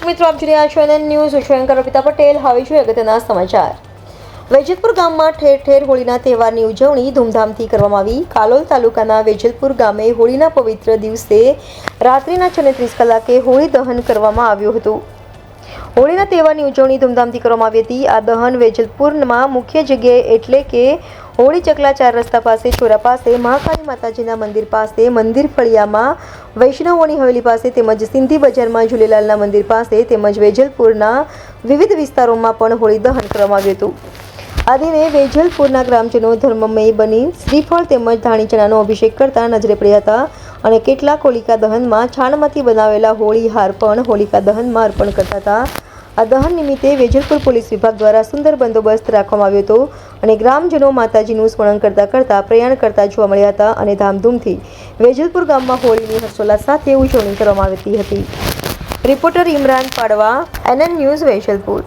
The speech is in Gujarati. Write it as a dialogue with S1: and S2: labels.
S1: દર્શક મિત્રો, આપ જોઈ રહ્યા છો એનએન ન્યૂઝ. હું છું અર્પિતા પટેલ. હવે જોઈએ અગત્યના સમાચાર. વેજલપુર ગામમાં ઠેર ઠેર હોળીના તહેવારની ઉજવણી ધૂમધામથી કરવામાં આવી. કાલોલ તાલુકાના વેજલપુર ગામે હોળીના પવિત્ર દિવસે રાત્રિના 6:30 કલાકે હોળી દહન કરવામાં આવ્યું હતું. હોળીના તહેવારની ઉજવણી ધૂમધામથી કરવામાં આવી હતી. આ દહન વેજલપુરમાં મુખ્ય જગ્યાએ એટલે કે હોળી ચકલા 4 રસ્તા પાસે, ચોરા પાસે, મહાકાળી માતાજીના મંદિર પાસે, મંદિર ફળિયામાં, વૈષ્ણવોની હવેલી પાસે તેમજ સિંધી બજારમાં ઝૂલેલાલના મંદિર પાસે તેમજ વેજલપુરના વિવિધ વિસ્તારોમાં પણ હોળી દહન કરવામાં આવ્યું હતું. આ દિને વેજલપુરના ગ્રામજનો ધર્મમય બની શ્રીફળ તેમજ ધાણી ચણાનો અભિષેક કરતા નજરે પડ્યા હતા અને કેટલાક હોલિકા દહનમાં છાણમાંથી બનાવેલા હોળી હાર પણ હોલિકા દહનમાં અર્પણ કરતા હતા. આ દહન નિમિત્તે વેજલપુર પોલીસ વિભાગ દ્વારા સુંદર બંદોબસ્ત રાખવામાં આવ્યો હતો અને ગ્રામજનો માતાજીનું સ્મરણ કરતા પ્રયાણ કરતા જોવા મળ્યા હતા અને ધામધૂમથી વેજલપુર ગામમાં હોળીની હર્ષોલ્લાસ સાથે ઉજવણી કરવામાં આવી હતી. રિપોર્ટર ઇમરાન પાડવા, એનએન ન્યૂઝ, વેજલપુર.